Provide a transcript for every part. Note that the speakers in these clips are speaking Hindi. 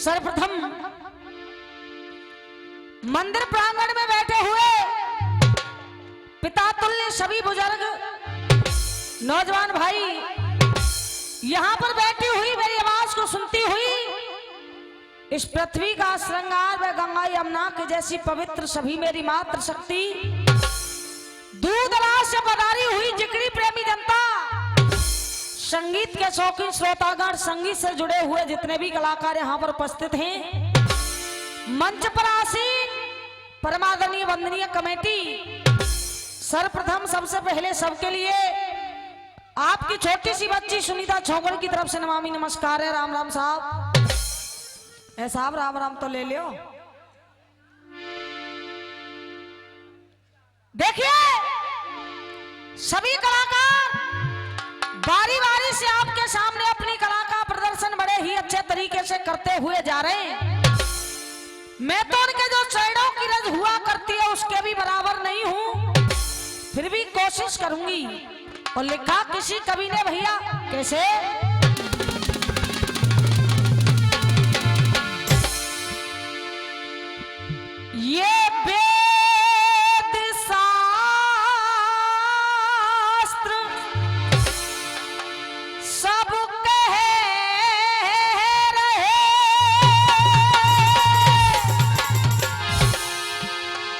सर्वप्रथम मंदिर प्रांगण में बैठे हुए पिता तुल्य सभी बुजुर्ग नौजवान भाई, यहाँ पर बैठी हुई मेरी आवाज को सुनती हुई इस पृथ्वी का श्रृंगार व गंगा यमुना के जैसी पवित्र सभी मेरी मातृ शक्ति, दूर दराज से पधारी हुई जिगरी प्रेमी जनता, संगीत के शौकीन श्रोतागण, संगीत से जुड़े हुए जितने भी कलाकार यहाँ पर उपस्थित हैं, मंच पर आसीन परमादरणीय वंदनीय कमेटी, सर्वप्रथम सबसे पहले सबके लिए आपकी छोटी सी बच्ची सुनीता छोगड़ की तरफ से नमामि नमस्कार है। राम राम साहब। साहब राम राम तो ले लियो। देखिए सभी कलाकार बारी बारी से आपके सामने अपनी कला का प्रदर्शन बड़े ही अच्छे तरीके से करते हुए जा रहे हैं। मैं तो उनके जो चरणों की रज हुआ करती है उसके भी बराबर नहीं हूं, फिर भी कोशिश करूंगी। और लिखा किसी कवि ने भैया कैसे, ये वेद शास्त्र सब कह रहे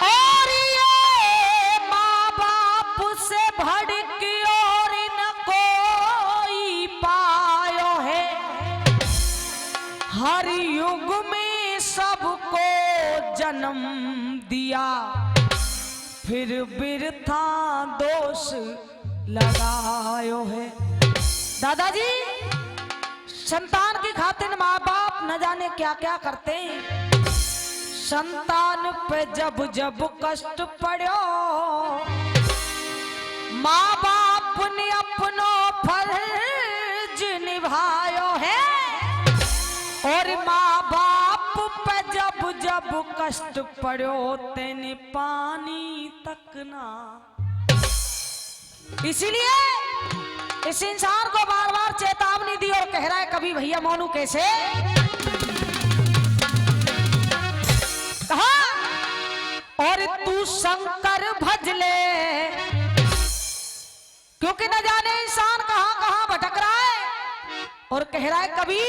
और ये माँ बाप से भड़क और न कोई पायो है, हर युग में सबको जन्म दिया फिर बिरथा दोष लगायो है। दादाजी संतान की खातिर माँ बाप न जाने क्या क्या करते हैं, संतान पे जब जब कष्ट पड़ो माँ बाप ने अपनो फर्ज निभायो है, और माँ बाप पे जब जब कष्ट पड़ो तेने पानी तक ना। इसीलिए इस इंसान को बार बार चेतावनी दी और कह रहा है कभी भैया मोनू कैसे, कहा और तू शंकर भज ले, क्योंकि न जाने इंसान कहां कहां भटक रहा है। और कह रहा है कभी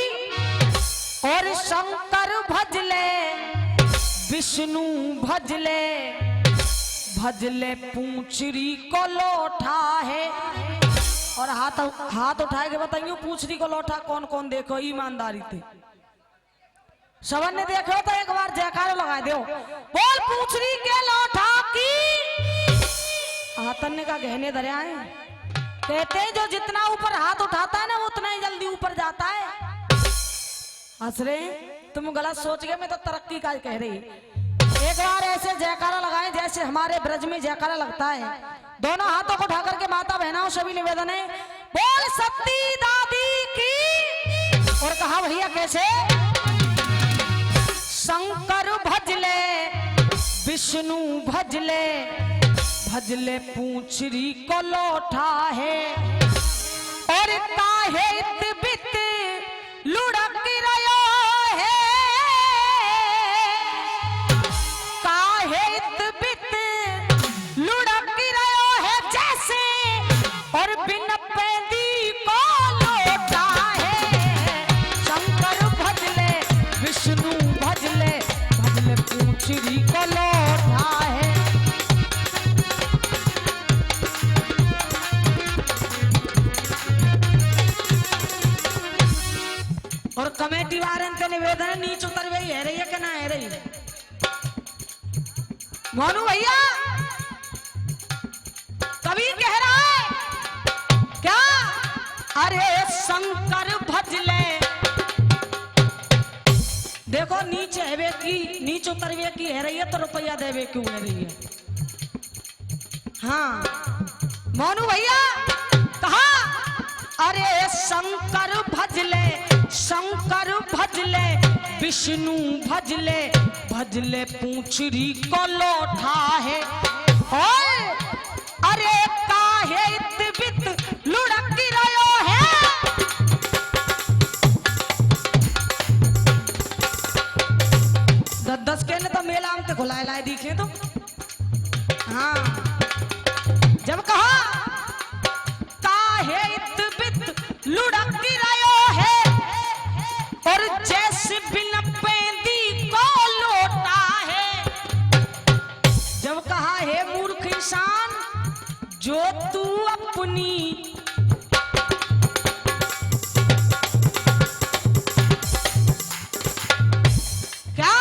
और शंकर भज ले, विष्णु भज ले, भज ले पूंछरी को लौटा है। और हाथ उठाए के बताइए पूंछरी को लौटा कौन कौन, देखो ईमानदारी थे सबन ने देखो तो एक बार जयकारा लगा दो, बोल पूंछरी के लौटा की। हाथन ने का गहने दरिया है, कहते हैं जो जितना ऊपर हाथ उठाता है ना वो उतना ही जल्दी ऊपर जाता है। हंस रहे तुम गलत सोच गए, मैं तो तरक्की का कह रही। एक बार ऐसे जयकारा लगाएं जैसे हमारे ब्रज में जयकारा लगता है, दोनों हाथों को उठा करके माता बहनाओं सभी निवेदन है, बोल सती दादी की। और कहा भैया कैसे, शंकर भज ले, विष्णु भज ले, भज ले पूंछरी को लौटा है, और काहे बित लुढ़क रहो है, काहे बित लुढ़क रहो है जैसे, और बिन पैदी को लौटा है। शंकर भज ले, विष्णु भज ले, पूंछरी को लौटा है। और कमेटी वारन के निवेदन नीचे उतर गई है रही है कि ना है रही मोनू भैया, कभी कह रहा है क्या, अरे शंकर भज ले, देखो नीचे है की नीचे उतरवे की है रही है तो रुपया देवे क्यों है रही है। हाँ मोनू भैया कहा अरे शंकर भज ले, शंकर भज ले, विष्णु भज ले, भज ले पूंछरी को लौटा है, और अरे काहे इतबित लुढ़क रहो है। शान जो तू अपनी क्या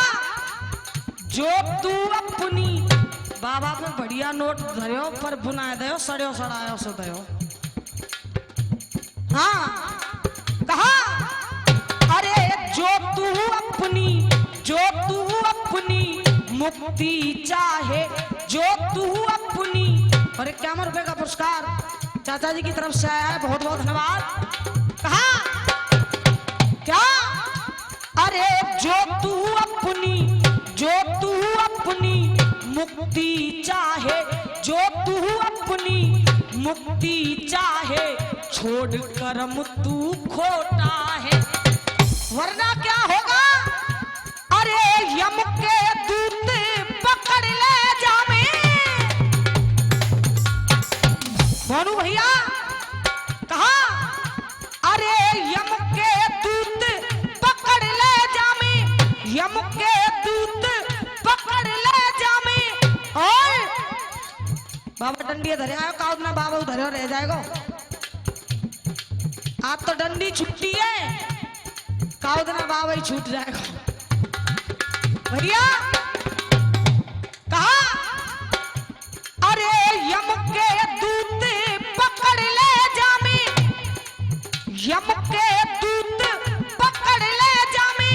जो तू अपनी बाबा में बढ़िया नोट धरियो पर बुनाए दो सड़ियो सड़ायो सो दो। हाँ कहा अरे जो तू अपनी मुक्ति चाहे जो तू अपनी। और 51 रुपए का पुरस्कार चाचा जी की तरफ से आया है, बहुत बहुत धन्यवाद। कहा क्या अरे जो तू अपनी मुक्ति चाहे जो तू अपनी मुक्ति चाहे छोड़ कर्म तू खोटा है वरना क्या होगा। अरे यम के दूत पकड़ ले जामे मोनू भैया। कहा अरे यम के दूत पकड़ ले जामे यम के दूत पकड़ ले जामे। और बाबा डंडी धरे आयो काउद ना बाबा उधरे रह जाएगा। आज तो डंडी छुट्टी है काउद ना बाबा ही छूट जाएगा भैया। कहा अरे यम के दूत पकड़ ले जामे यम के दूत पकड़ ले जामे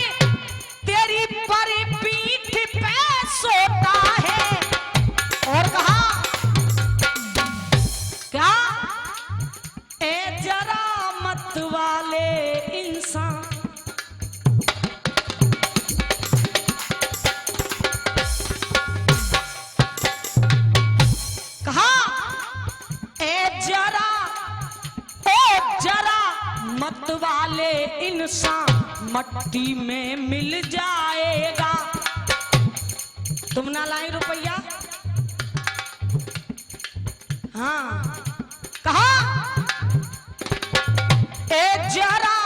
तेरी पर पीठ पे सोता है। और कहा क्या ए जरा मत वाले इंसान मत वाले इंसान मट्टी में मिल जाएगा। तुम ना लाई रुपया। हाँ कहा ए जरा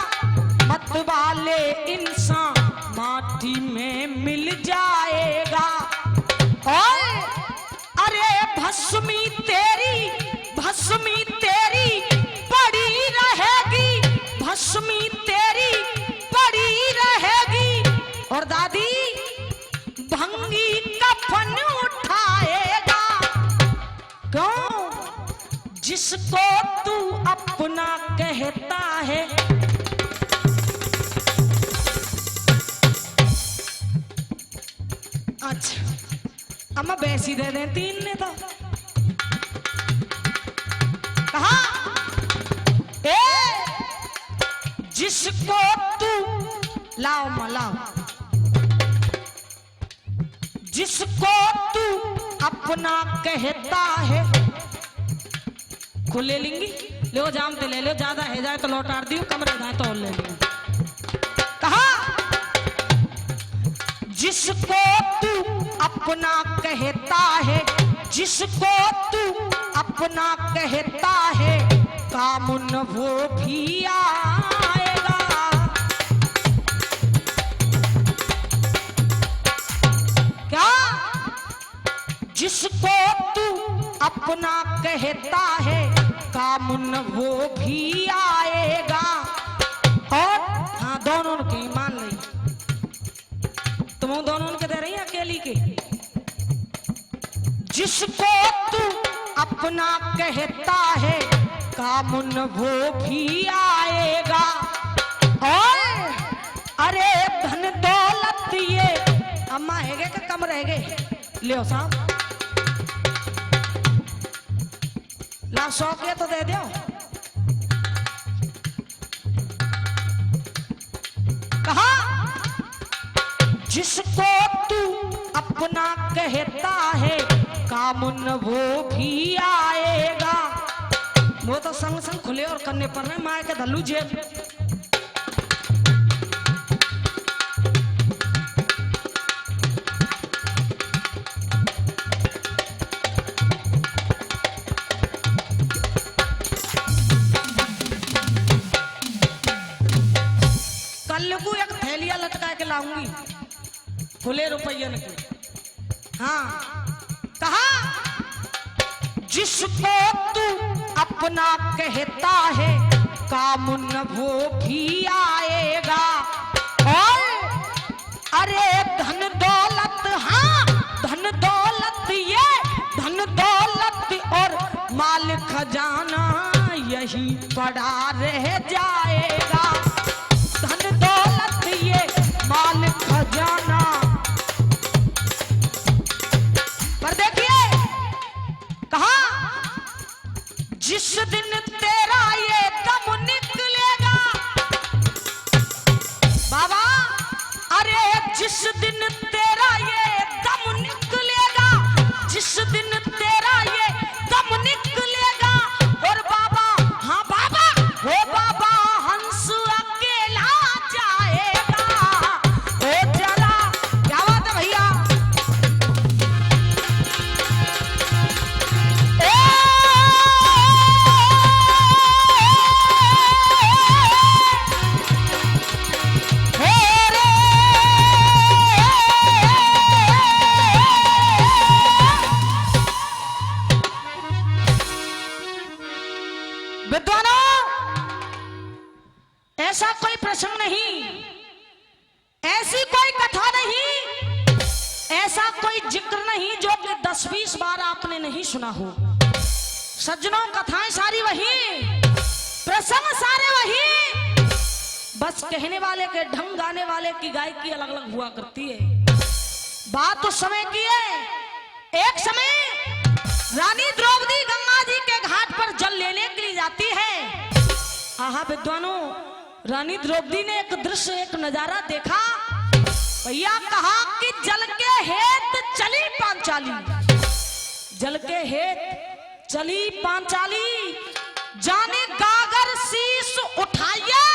मत वाले इंसान माटी में मिल जाएगा। और अरे भस्मी तेरी पड़ी रहेगी भस्मी तेरी पड़ी रहेगी। और दादी भंगी कफन उठाएगा। क्यों जिसको तू अपना कहता है। अच्छा अम्मा बैसी दे दें 3 ने तो। कहा जिसको तू लाओ मलाओ जिसको तू अपना कहता है को ले लेंगी लो जामते ले लो ज्यादा है जाए तो लौटार दियो कम रह जाए तो और ले लो। कहा जिसको तू अपना कहता है जिसको तू अपना कहता है कामुन वो भी आएगा। क्या जिसको तू अपना कहता है कामुन वो भी आएगा। और हाँ दोनों की मान ली तुम दोनों के दे रही है अकेली के। जिसको तू अपना कहता है कामुन वो भी आएगा। और अरे धन दौलत ये अम्मा है गए कि कम रह गए लियो साहब ला 100 के तो दे दो। कहा जिसको तू अपना कहता है कामुन वो भी आएगा। वो तो संग संग खुले और करने पर में मार के धल्लू जेब। कल को एक थैलिया लटका के लाऊंगी खुले रुपये की। हाँ कहा जिसको तू अपना कहता है काम न वो भी आएगा। और अरे धन दौलत, हाँ धन दौलत, ये धन दौलत और माल खजाना यही पड़ा रह जाएगा। धन दौलत ये माल खजाना। पर देखिए कहा, जिस दिन तेरा ये दम निकलेगा बाबा, अरे जिस दिन तेरा ये दम निकलेगा, जिस दिन तेरा ये दम निकलेगा, और बाबा, हाँ बाबा, हो बाबा हंस अकेला जाएगा। ओ जरा क्या बात है भैया, ऐसा कोई प्रसंग नहीं, ऐसी कोई कथा नहीं, ऐसा कोई जिक्र नहीं जो कि 10-20 बार आपने नहीं सुना हो। सज्जनों कथाएं सारी वही, प्रसंग सारे वही, बस कहने वाले के ढंग, गाने वाले की गायकी अलग अलग हुआ करती है। बात उस समय की है, एक समय रानी द्रौपदी गंगा जी के घाट पर जल लेने के लिए जाती है। आहा विद्वानों, रानी द्रौपदी ने एक दृश्य, एक नजारा देखा भैया। कहा कि जल के हेत चली पांचाली, जल के हेत चली पांचाली, जाने गागर शीश उठाइए,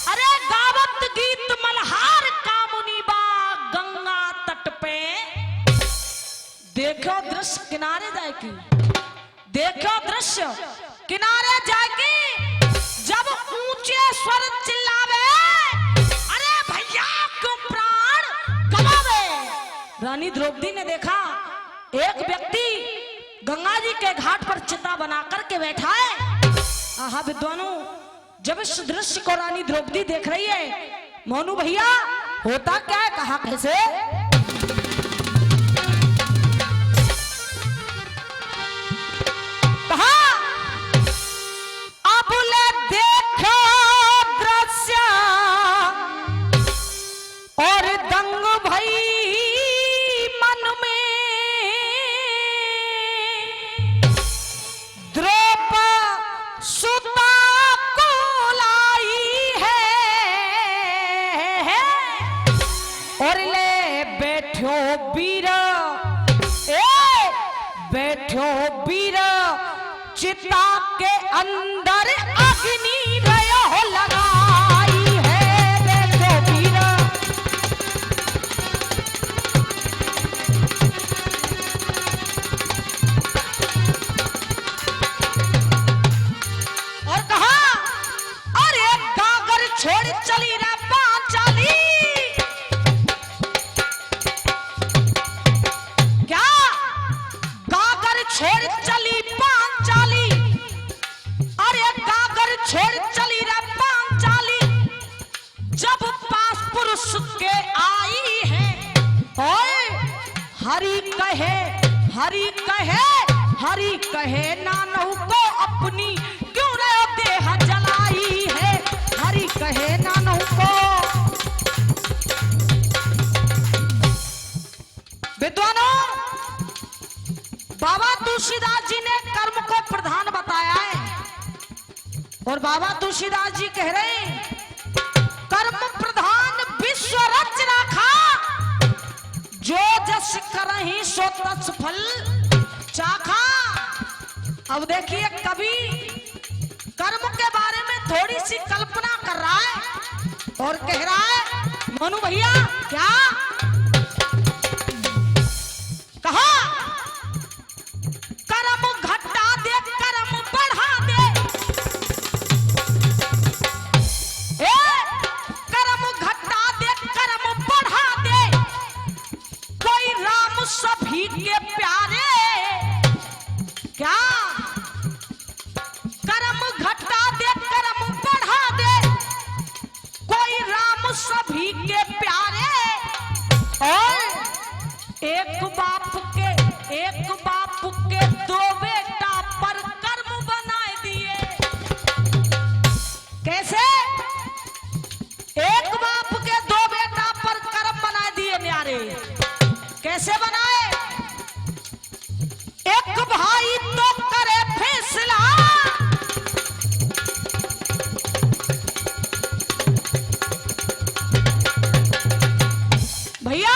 अरे गावत गीत मल्हार कामुनी बा गंगा तट पे। देखो दृश्य किनारे जाएगी, देखो दृश्य किनारे जाएगी, जब ऊंचे स्वर चिल्लावे, अरे भैया क्यों प्राण गवावे। रानी द्रौपदी ने देखा एक व्यक्ति गंगा जी के घाट पर चिता बना करके बैठा है। आहा विद्वानों, जब इस दृश्य को रानी द्रौपदी देख रही है, मोनू भैया होता क्या है, कहा कैसे, कहा और दंग भई मन में, द्रौपदी सुता को लाई है, और ले बैठो वीर, बैठो वीर, चिता के अंदर अग्नि रयो लगाई है, बैठो वीर। और कहा अरे गागर छोड़ चली रे पांचाली, क्या गागर छोड़ चली पांचाली, अरे गागर छोड़ चली रे पांचाली, जब पास पुरुष के आई है, ओए हरि कहे, हरि कहे, हरि कहे नानहु को अपनी क्यों रे देह जलाई है, हरि कहे नानहु को। विद्वानों, बाबा तुलसीदास जी ने कर्म को प्रधान बताया है, और बाबा तुलसीदास जी कह रहे हैं कर्म प्रधान विश्व रच रखा, जो जस करहि सो तस फल चाखा। अब देखिए कवि कर्म के बारे में थोड़ी सी कल्पना कर रहा है और कह रहा है, मोनू भैया क्या कहा, कर्म घटा दे कर्म बढ़ा दे, कर्म घटा दे कर्म बढ़ा दे, कोई राम सभी के प्यारे, क्या कर्म घटा दे कर्म बढ़ा दे, कोई राम सभी के प्यारे। और एक बाप के दो बेटा पर कर्म बनाए दिए। कैसे? एक बाप के दो बेटा पर कर्म बनाए दिए न्यारे। कैसे बनाए? एक भाई तो करे फैसला, भैया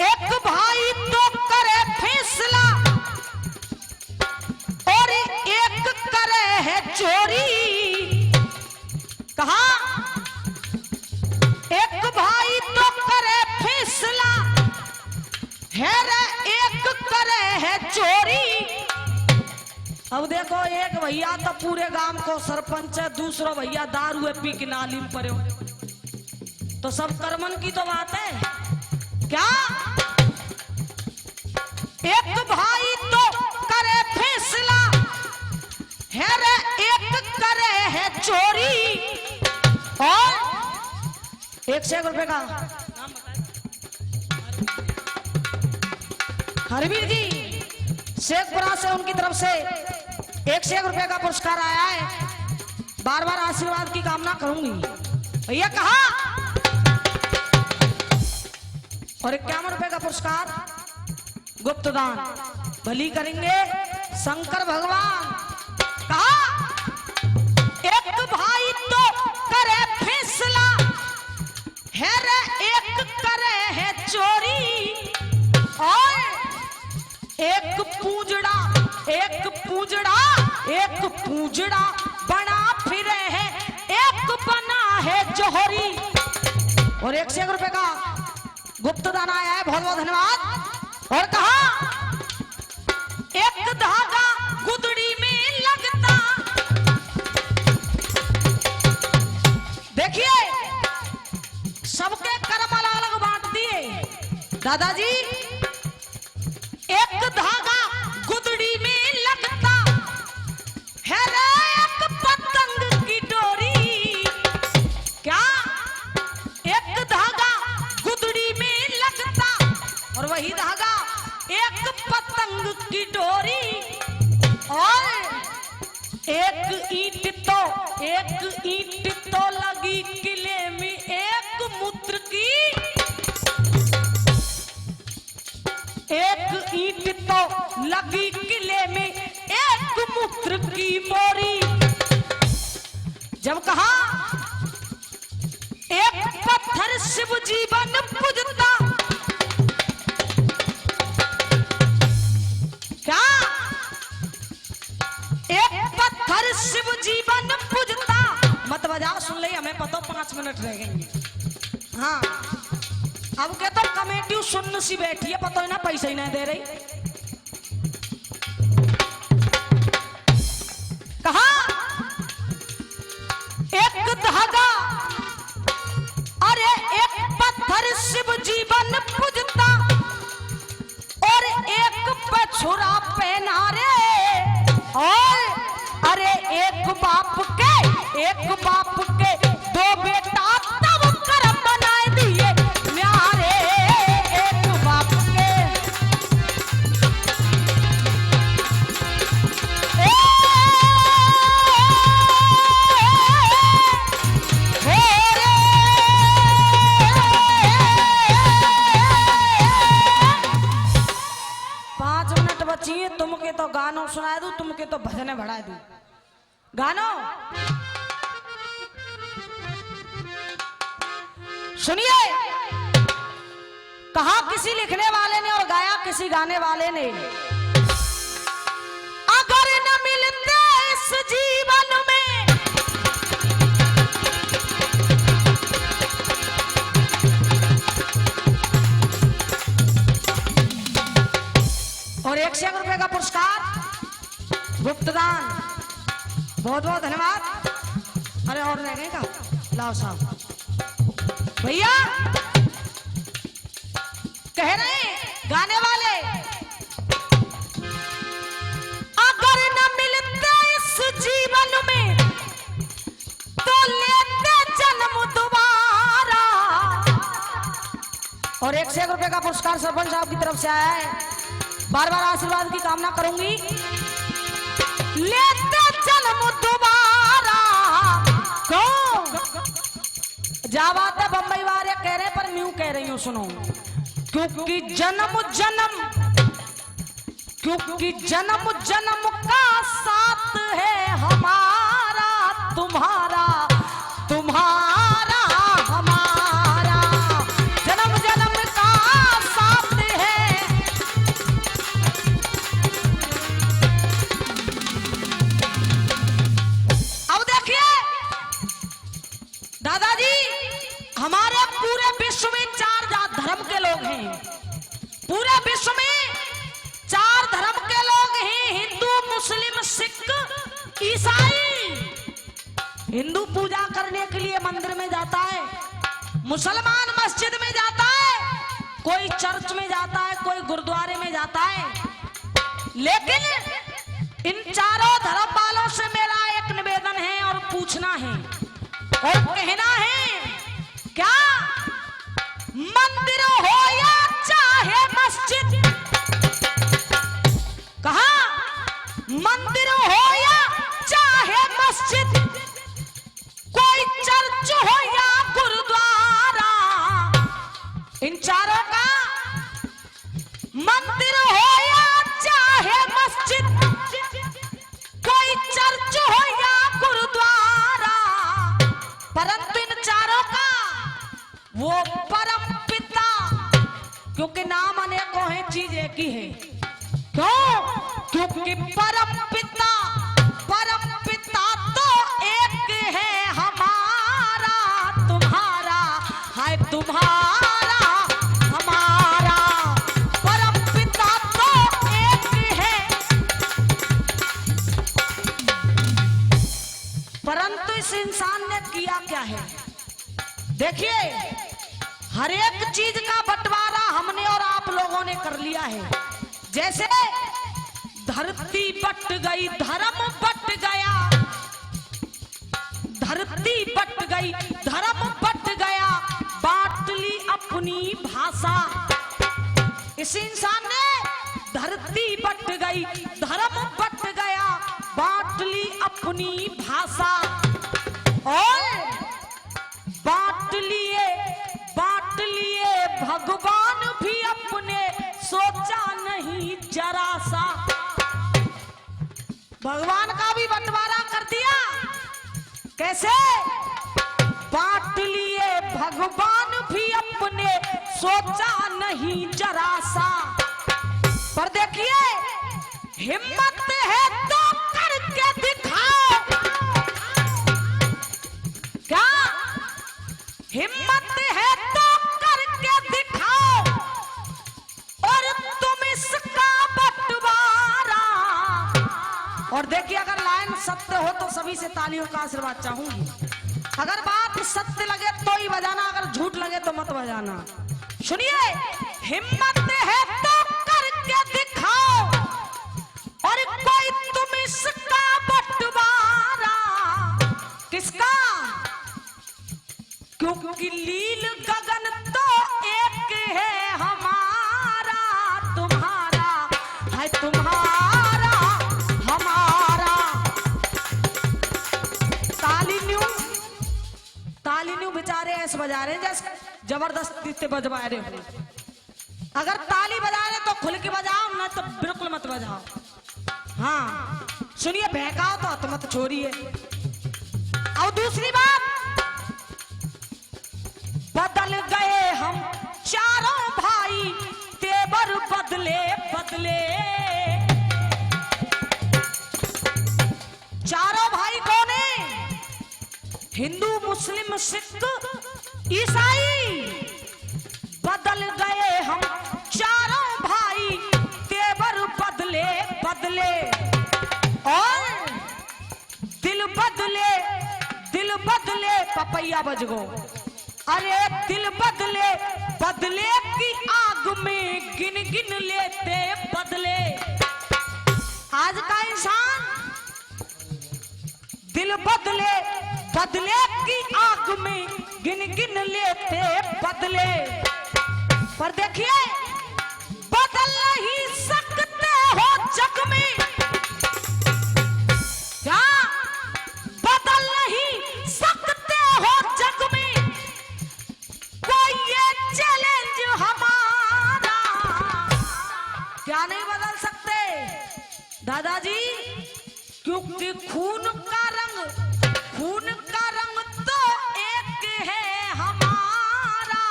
एक भाई तो करे फैसला और एक करे है चोरी। कहा? एक भाई तो करे फैसला है रे, एक करे है चोरी। अब देखो, एक भैया तो पूरे गांव को सरपंच है, दूसरा भैया दारू पी के नाली में पड़े हो, तो सब कर्मन की तो बात है। क्या? एक भाई तो करे फैसला है रे, एक करे है चोरी। और 1 रुपए का नाम बताए। हरवीर जी शेखपुरा से, उनकी तरफ से 1 रुपए का पुरस्कार आया है। बार बार आशीर्वाद की कामना करूंगी भैया। कहा? और 51 रुपए का पुरस्कार गुप्त दान, भली करेंगे शंकर भगवान। कहा? एक भाई तो करे फैसला है रे, एक करे है चोरी। और एक पूजड़ा बना फिरे है, एक बना है जोहरी। और 1 रुपए का गुप्त दान आया है, बहुत बहुत धन्यवाद। और कहा? एक धागा गुदड़ी में लगता। देखिए, सबके कर्म अलग अलग बांट दिए दादाजी। एक धागा गुदड़ी में लगता है रे, एक पतंग की डोरी। क्या? एक धागा गुदड़ी में लगता और वही धागा एक पतंग की डोरी। और एक ईंट तो लगी किले में, एक मूत्र की, एक ईंट तो लगी किले में, एक मूत्र की मोरी। जब कहा एक पत्थर शिव जीवन पूजता। क्या? एक पत्थर शिव जीवन पूजता। मत बजाओ, सुन ले, हमें पता 5 मिनट रह गए। हाँ, अब क्या तो कमेटी सुन सी बैठी है, पता है ना, पैसा ही नहीं दे रही। कहा? एक धागा, अरे एक पत्थर शिव जीवन पूजता और एक पछुरा पहना रे। और अरे एक बाप के दो बेटा तब कर्म बनाए दिए न्यारे। एक बाप के तुमके तो गानों सुना दूं, तुमके तो भजने बढ़ा दूं। गानों सुनिए, कहा किसी लिखने वाले ने और गाया किसी गाने वाले ने। अगर न मिलते इस जीवन में और 1 रुपए का पुरस्कार गुप्तदान, बहुत बहुत धन्यवाद। अरे और रह गए का लाओ साहब भैया। कह रहे गाने वाले 1 से 1 रुपए का पुरस्कार सरपंच साहब की तरफ से आया है। बार बार आशीर्वाद की कामना करूंगी। लेते जन्म दोबारा कौन जा बात है बम्बई वाले कह रहे पर न्यू कह रही हूं सुनो। क्योंकि जन्म जन्म का साथ है हमारा तुम्हारा तुम्हारा हमारा जन्म जन्म का साथ है। अब देखिए दादाजी, हमारे पूरे विश्व में 4 जात धर्म के लोग हैं। पूरे विश्व में 4 धर्म के लोग हैं, हिंदू मुस्लिम सिख ईसाई। हिंदू पूजा करने के लिए मंदिर में जाता है, मुसलमान मस्जिद में जाता है, कोई चर्च में जाता है, कोई गुरुद्वारे में जाता है। लेकिन इन चारों धर्म वालों से मेरा एक निवेदन है और पूछना है और कहना है, क्या मंदिर हो या चाहे मस्जिद, कहा मंदिर हो या चाहे मस्जिद, कोई चर्च हो या गुरुद्वारा, इन चारों का मंदिर हो या चाहे मस्जिद, कोई चर्च हो या गुरुद्वारा, परंतु इन चारों का वो परम पिता, क्योंकि नाम अनेकों है चीज एक ही है। क्यों? क्योंकि परम पिता तो एक है हमारा तुम्हारा है तुम्हारा हमारा, परम पिता तो एक है। परंतु इस इंसान ने किया क्या है? देखिए, हर एक चीज का बंटवारा हमने और आप लोगों ने कर लिया है। जैसे धरती बट गई, धर्म बट गया, धरती बट गई, धर्म बट गया, बांट ली अपनी भाषा। इस इंसान ने धरती बट गई, धर्म बट गया, बांट ली अपनी भाषा और बांट लिए भगवान भी अपने, सोचा नहीं जरा सा। भगवान का भी बंटवारा कर दिया। कैसे? बांट लिए भगवान भी अपने, सोचा नहीं जरा सा। पर देखिए, हिम्मत है तो करके दिखाओ। क्या हिम्मत है तो करके दिखाओ और तुम इसका बंटवारा। और देखिए, अगर लाइन सत्य हो तो सभी से तालियों का आशीर्वाद चाहूंगी। अगर बात सत्य लगे तो ही बजाना, अगर झूठ लगे तो मत बजाना। सुनिए, हिम्मत है तो करके दिखाओ और कोई तुम इसका बंटवारा। किसका? क्योंकि लील गगन तो एक है हमारा तुम्हारा है तुम्हारा हमारा। ताली न्यू बेचारे ऐसे बजा रहे हैं जैसे जबरदस्ती से बजवा रहे हो। अगर ताली बजा रहे तो खुल के बजाओ, ना तो बिल्कुल मत बजाओ। हाँ सुनिए, बहकाओ तो मत छोड़िए। और दूसरी बात, बदल गए हम चारों भाई, तेवर बदले बदले। चारों भाई कौन है? हिंदू मुस्लिम सिख ईसाई। बदल गए हम चारों भाई, तेवर बदले बदले और दिल बदले पपैया बज गो। अरे दिल बदले बदले की आग में गिन गिन लेते बदले। आज का इंसान दिल बदले बदले की आग में गिन गिन लेते बदले। पर देखिए बदल नहीं सकते हो जग में, क्या बदल नहीं सकते हो जग में कोई ये चैलेंज हमारा, क्या नहीं बदल सकते दादाजी, क्योंकि खून का रंग तो एक है हमारा,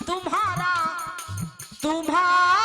तुम्हारा तुम्हारा